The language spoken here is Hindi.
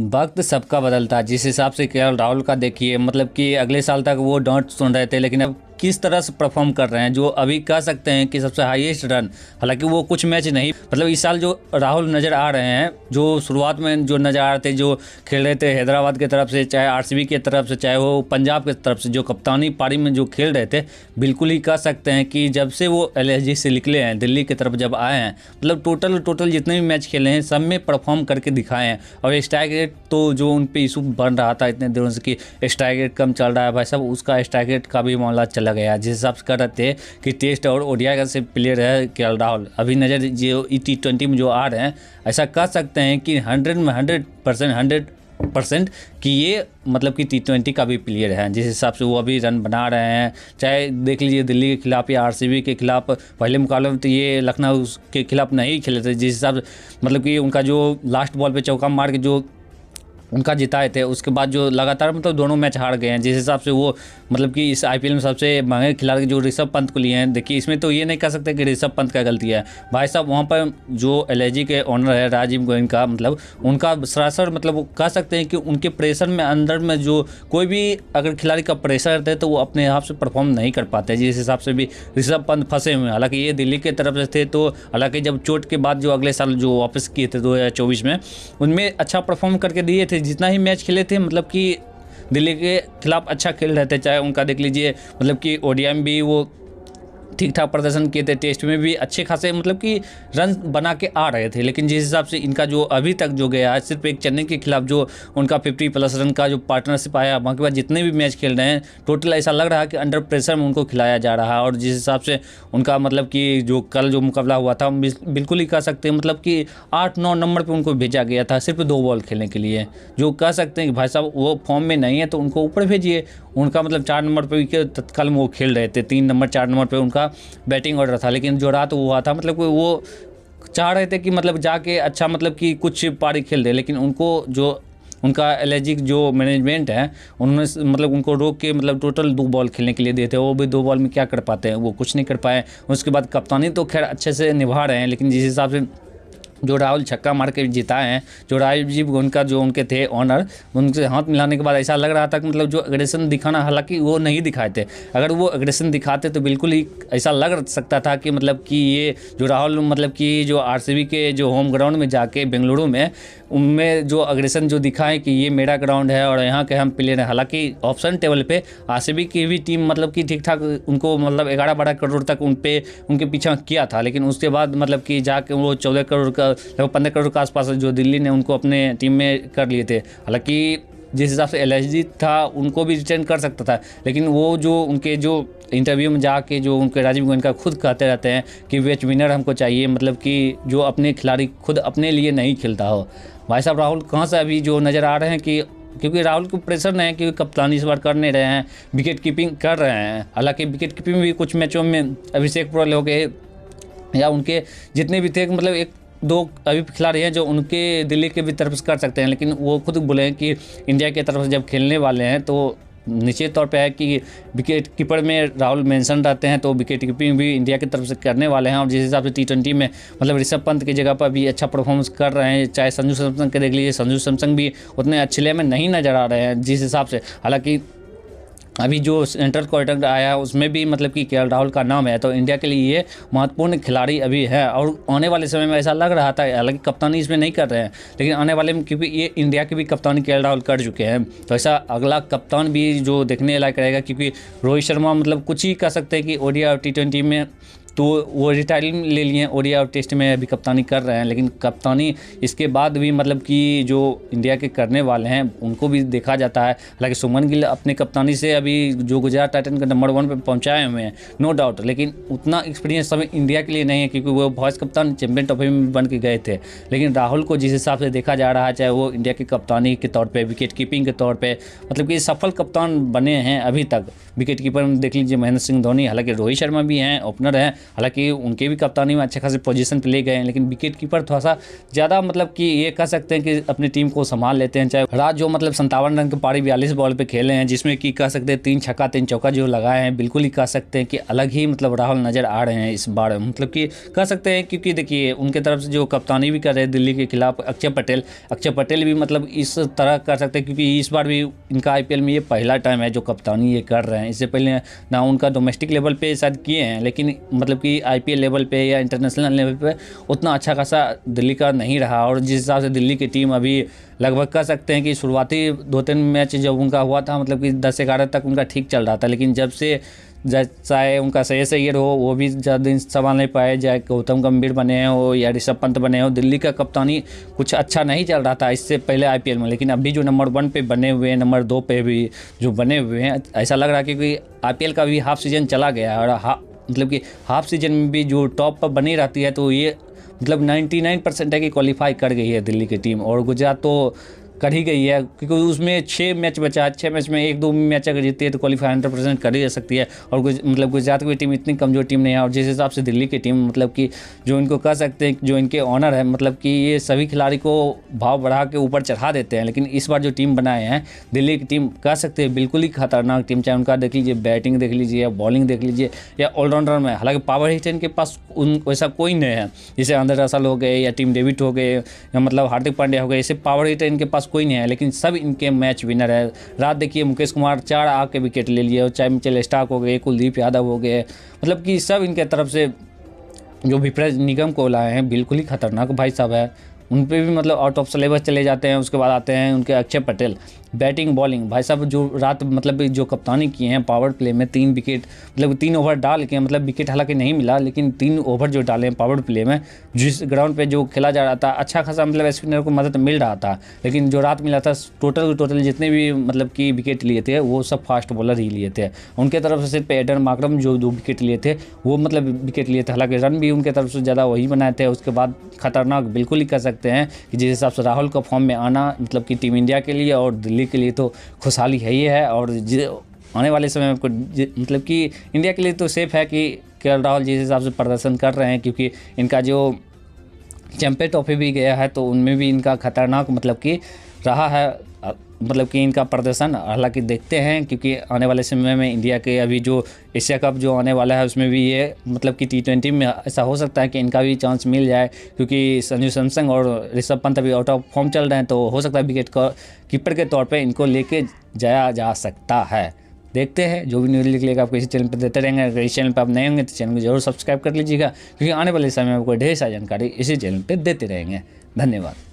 वक्त सबका बदलता है। जिस हिसाब से केएल राहुल का देखिए, मतलब कि अगले साल तक वो डांट सुन रहे थे, लेकिन अब किस तरह से परफॉर्म कर रहे हैं, जो अभी कह सकते हैं कि सबसे हाईएस्ट रन। हालांकि वो कुछ मैच नहीं, मतलब इस साल जो राहुल नज़र आ रहे हैं, जो शुरुआत में जो नज़र आ रहे थे, जो खेल रहे थे हैदराबाद की तरफ से, चाहे आरसीबी की तरफ से, चाहे वो पंजाब की तरफ से, जो कप्तानी पारी में जो खेल रहे थे, बिल्कुल ही कह सकते हैं कि जब से वो एलएसजी से निकले हैं, दिल्ली की तरफ जब आए हैं, मतलब टोटल जितने भी मैच खेले हैं सब में परफॉर्म करके दिखाए हैं। और स्ट्राइक रेट तो जो उन पे इशू बन रहा था इतने दिनों से कि स्ट्राइक रेट कम चल रहा है, भाई साहब उसका स्ट्राइक रेट का भी मामला चला गया। जिस हिसाब से कर रहे थे कि टेस्ट और ओडीआई का से प्लेयर है केएल राहुल, अभी नज़र जो T20 में जो आ रहे हैं, ऐसा कह सकते हैं कि 100% कि ये मतलब कि T20 का भी प्लेयर है। जिस हिसाब से वो अभी रन बना रहे हैं, चाहे देख लीजिए दिल्ली के खिलाफ या आरसीबी के खिलाफ, पहले मुकाबले में तो ये लखनऊ के खिलाफ नहीं खेले थे। जिस हिसाब से मतलब कि उनका जो लास्ट बॉल पे चौका मार के जो उनका जिताए थे, उसके बाद जो लगातार मतलब दोनों मैच हार गए हैं। जिस हिसाब से वो मतलब कि इस आईपीएल में सबसे महंगे खिलाड़ी जो ऋषभ पंत को लिए हैं, देखिए इसमें तो ये नहीं कह सकते कि ऋषभ पंत का गलती है भाई साहब। वहाँ पर जो एलआईजी के ओनर है राजीव गोयनका, मतलब उनका सरासर मतलब वो कह सकते हैं कि उनके प्रेशर में अंदर में जो कोई भी अगर खिलाड़ी का प्रेशर रहता है तो वो अपने हिसाब से परफॉर्म नहीं कर पाते। जिस हिसाब से भी ऋषभ पंत फंसे हुए हैं, हालांकि ये दिल्ली की तरफ से थे, तो हालांकि जब चोट के बाद जो अगले साल जो वापस किए थे 2024 में, उनमें अच्छा परफॉर्म करके दिए थे। जितना ही मैच खेले थे मतलब कि दिल्ली के खिलाफ अच्छा खेल रहे थे, चाहे उनका देख लीजिए मतलब कि ओडीआई में भी वो ठीक ठाक प्रदर्शन किए थे, टेस्ट में भी अच्छे खासे मतलब कि रन बना के आ रहे थे। लेकिन जिस हिसाब से इनका जो अभी तक जो गया है, सिर्फ एक चेन्नई के खिलाफ जो उनका 50+ रन का जो पार्टनरशिप आया, बाकी बाद जितने भी मैच खेल रहे हैं टोटल ऐसा लग रहा है कि अंडर प्रेशर में उनको खिलाया जा रहा है। और जिस हिसाब से उनका मतलब कि जो कल जो मुकाबला हुआ था, बिल्कुल ही कह सकते हैं मतलब कि 8-9 नंबर पर उनको भेजा गया था सिर्फ 2 बॉल खेलने के लिए, जो कह सकते हैं कि भाई साहब वो फॉर्म में नहीं है तो उनको ऊपर भेजिए। उनका मतलब 4 नंबर पर तत्काल में वो खेल रहे थे, 3 नंबर 4 नंबर पर उनका बैटिंग ऑर्डर था। लेकिन जो रात हुआ था मतलब वो चाह रहे थे कि मतलब जाके अच्छा मतलब कि कुछ पारी खेल दे, लेकिन उनको जो उनका एलआईजी जो मैनेजमेंट है उन्होंने मतलब उनको रोक के मतलब टोटल 2 बॉल खेलने के लिए दिए थे। वो भी 2 बॉल में क्या कर पाते हैं, वो कुछ नहीं कर पाए। उसके बाद कप्तानी तो खैर अच्छे से निभा रहे हैं, लेकिन जिस हिसाब से जो राहुल छक्का मार के जिताए हैं, जो राजीव उनका जो उनके थे ऑनर, उनसे हाथ मिलाने के बाद ऐसा लग रहा था कि मतलब जो एग्रेशन दिखाना, हालांकि वो नहीं दिखाए थे। अगर वो एग्रेशन दिखाते तो बिल्कुल ही ऐसा लग सकता था कि मतलब कि ये जो राहुल मतलब कि जो आरसीबी के जो होम ग्राउंड में जाके बेंगलुरु में उनमें जो एग्रेशन जो दिखाए कि ये मेरा ग्राउंड है और यहाँ के हम प्लेयर हैं। हालांकि ऑप्शन टेबल पे आरसीबी की भी टीम मतलब कि ठीक ठाक उनको मतलब 11-12 करोड़ तक उनके पीछा किया था, लेकिन उसके बाद मतलब कि जाके वो 14 करोड़ का लगभग 15 करोड़ के आसपास जो दिल्ली ने उनको अपने टीम में कर लिए थे। हालांकि जिस हिसाब से एलएसजी था उनको भी रिटेन कर सकता था, लेकिन वो जो उनके जो इंटरव्यू में जाके जो उनके राजीव गोयनका खुद कहते रहते हैं कि मैच विनर हमको चाहिए, मतलब कि जो अपने खिलाड़ी खुद अपने लिए नहीं खेलता हो। भाई साहब राहुल कहाँ से अभी जो नज़र आ रहे हैं कि क्योंकि राहुल को प्रेशर नहीं है, क्योंकि कप्तानी इस बार कर नहीं रहे हैं, विकेट कीपिंग कर रहे हैं। हालांकि विकेट कीपिंग भी कुछ मैचों में अभिषेक पुरोहित हो गए या उनके जितने भी थे, मतलब 1-2 अभी खिलाड़ी हैं जो उनके दिल्ली के भी तरफ से कर सकते हैं, लेकिन वो खुद बोले हैं कि इंडिया की तरफ से जब खेलने वाले हैं तो निश्चित तौर पे है कि विकेट कीपर में राहुल मेंशन रहते हैं, तो विकेट कीपिंग भी इंडिया की तरफ से करने वाले हैं। और जिस हिसाब से T20 में मतलब ऋषभ पंत की जगह पर भी अच्छा परफॉर्मेंस कर रहे हैं, चाहे संजू सैमसन के देख लीजिए, संजू सैमसन भी उतने अच्छे लेवल में नहीं नज़र आ रहे हैं जिस हिसाब से। हालांकि अभी जो सेंट्रल कॉन्ट्रैक्ट आया है उसमें भी मतलब कि केएल राहुल का नाम है, तो इंडिया के लिए ये महत्वपूर्ण खिलाड़ी अभी है। और आने वाले समय में ऐसा लग रहा था, हालांकि कप्तानी इसमें नहीं कर रहे हैं, लेकिन आने वाले में क्योंकि ये इंडिया की भी कप्तानी केएल राहुल कर चुके हैं, तो ऐसा अगला कप्तान भी जो देखने लायक रहेगा। क्योंकि रोहित शर्मा मतलब कुछ ही कह सकते हैं कि ओडीआई और T20 में तो वो रिटायरमेंट ले लिए हैं, ओडीआई और टेस्ट में अभी कप्तानी कर रहे हैं, लेकिन कप्तानी इसके बाद भी मतलब कि जो इंडिया के करने वाले हैं उनको भी देखा जाता है। हालांकि सुमन गिल अपने कप्तानी से अभी जो गुजरात टाइटन का नंबर 1 पे पहुंचाए हुए हैं, नो डाउट, लेकिन उतना एक्सपीरियंस समय इंडिया के लिए नहीं है, क्योंकि वो वाइस कप्तान चैंपियन ट्रॉफी में बन के गए थे। लेकिन राहुल को जिस हिसाब से देखा जा रहा है, चाहे वो इंडिया की कप्तानी के तौर पर, विकेट कीपिंग के तौर पर, मतलब कि सफल कप्तान बने हैं अभी तक। विकेट कीपर में देख लीजिए महेंद्र सिंह धोनी, हालांकि रोहित शर्मा भी हैं, ओपनर हैं, हालांकि उनके भी कप्तानी में अच्छे खासे पोजीशन पे ले गए हैं, लेकिन विकेट कीपर थोड़ा सा ज़्यादा मतलब कि ये कह सकते हैं कि अपनी टीम को संभाल लेते हैं। चाहे रात जो मतलब 57 रन की पारी 42 बॉल पे खेले हैं, जिसमें कि कह सकते हैं 3 छक्का 3 चौका जो लगाए हैं, बिल्कुल ही कह सकते हैं कि अलग ही मतलब राहुल नज़र आ रहे हैं इस बार, मतलब कि कह सकते हैं। क्योंकि देखिए उनके तरफ से जो कप्तानी भी कर रहे हैं दिल्ली के खिलाफ अक्षय पटेल भी मतलब इस तरह कर सकते हैं, क्योंकि इस बार भी इनका IPL में ये पहला टाइम है जो कप्तानी ये कर रहे हैं। इससे पहले ना उनका डोमेस्टिक लेवल पे शायद किए हैं, लेकिन मतलब कि IPL लेवल पे या इंटरनेशनल लेवल पे उतना अच्छा खासा दिल्ली का नहीं रहा। और जिस हिसाब से दिल्ली की टीम अभी लगभग कह सकते हैं कि शुरुआती 2-3 मैच जब उनका हुआ था मतलब कि 10-11 तक उनका ठीक चल रहा था, लेकिन जब से चाहे उनका श्रेयस अय्यर हो वो भी ज़्यादा दिन संभाल नहीं पाए, चाहे गौतम गंभीर बने हो या ऋषभ पंत बने हो, दिल्ली का कप्तानी कुछ अच्छा नहीं चल रहा था इससे पहले IPL में। लेकिन अभी जो नंबर 1 पे बने हुए हैं, नंबर 2 पे भी जो बने हुए हैं, ऐसा लग रहा है क्योंकि IPL का भी हाफ सीजन चला गया है और मतलब कि हाफ सीजन में भी जो टॉप पर बनी रहती है तो ये मतलब 99% है कि क्वालिफाई कर गई है दिल्ली की टीम। और गुजरात तो कर ही गई है, क्योंकि उसमें 6 मैच बचा है, 6 मैच में 1-2 मैच अगर जीतती है तो क्वालिफाई 100% कर ही जा सकती है। और मतलब गुजरात की टीम इतनी कमज़ोर टीम नहीं है। और जिस हिसाब से दिल्ली की टीम मतलब कि जो इनको कह सकते हैं जो इनके ऑनर है, मतलब कि ये सभी खिलाड़ी को भाव बढ़ा के ऊपर चढ़ा देते हैं। लेकिन इस बार जो टीम बनाए हैं दिल्ली की टीम कह सकते हैं बिल्कुल ही खतरनाक टीम, चाहे उनका देख लीजिए बैटिंग देख लीजिए या बॉलिंग देख लीजिए या ऑलराउंडर में। हालांकि पावर हिटर इनके पास वैसा कोई नहीं है, जैसे अंदर रसल हो गए या टीम डेविड हो गए या मतलब हार्दिक पांड्या हो गए, ऐसे पावर हिटर इनके पास कोई नहीं है, लेकिन सब इनके मैच विनर है। रात देखिए मुकेश कुमार 4 आके विकेट ले लिए, चाहे मिचेल स्टार्क हो गए, कुलदीप यादव हो गए, मतलब कि सब इनके तरफ से जो विपरीत निगम को लाए हैं बिल्कुल ही खतरनाक भाई साहब है। उन पे भी मतलब आउट ऑफ सिलेबस चले जाते हैं। उसके बाद आते हैं उनके अक्षय पटेल, बैटिंग बॉलिंग भाई साहब जो रात मतलब जो कप्तानी किए हैं पावर प्ले में 3 विकेट मतलब 3 ओवर डाल के, मतलब विकेट हालांकि नहीं मिला लेकिन 3 ओवर जो डाले हैं पावर प्ले में, जिस ग्राउंड पे जो खेला जा रहा था अच्छा खासा मतलब स्पिनर को मदद मिल रहा था। लेकिन जो रात मिला था टोटल जितने भी मतलब कि विकेट लिए थे वो सब फास्ट बॉलर ही लिए थे। उनके तरफ से सिर्फ एडन मार्करम जो 2 विकेट लिए थे वो मतलब विकेट लिए थे, हालांकि रन भी उनके तरफ से ज़्यादा वही बनाए थे। उसके बाद खतरनाक बिल्कुल ही कह सकते हैं कि जिस हिसाब से राहुल का फॉर्म में आना मतलब कि टीम इंडिया के लिए और दिल्ली के लिए तो खुशहाली है ही है। और आने वाले समय में मतलब कि इंडिया के लिए तो सेफ है कि केएल राहुल जिस हिसाब से प्रदर्शन कर रहे हैं, क्योंकि इनका जो चैंपियन ट्रॉफी भी गया है तो उनमें भी इनका खतरनाक मतलब कि रहा है मतलब कि इनका प्रदर्शन। हालांकि देखते हैं क्योंकि आने वाले समय में इंडिया के अभी जो एशिया कप जो आने वाला है उसमें भी ये मतलब कि T20 में ऐसा हो सकता है कि इनका भी चांस मिल जाए, क्योंकि संजू सैमसन और ऋषभ पंत अभी आउट ऑफ फॉर्म चल रहे हैं तो हो सकता है विकेट कीपर के तौर पर इनको लेके जाया जा सकता है। देखते हैं जो भी न्यूज़ निकलेगा आपको इसी चैनल पर देते रहेंगे। अगर इस चैनल पर आप नए होंगे तो चैनल को जरूर सब्सक्राइब कर लीजिएगा, क्योंकि आने वाले समय में आपको ढेर सारी जानकारी इसी चैनल पर देते रहेंगे। धन्यवाद।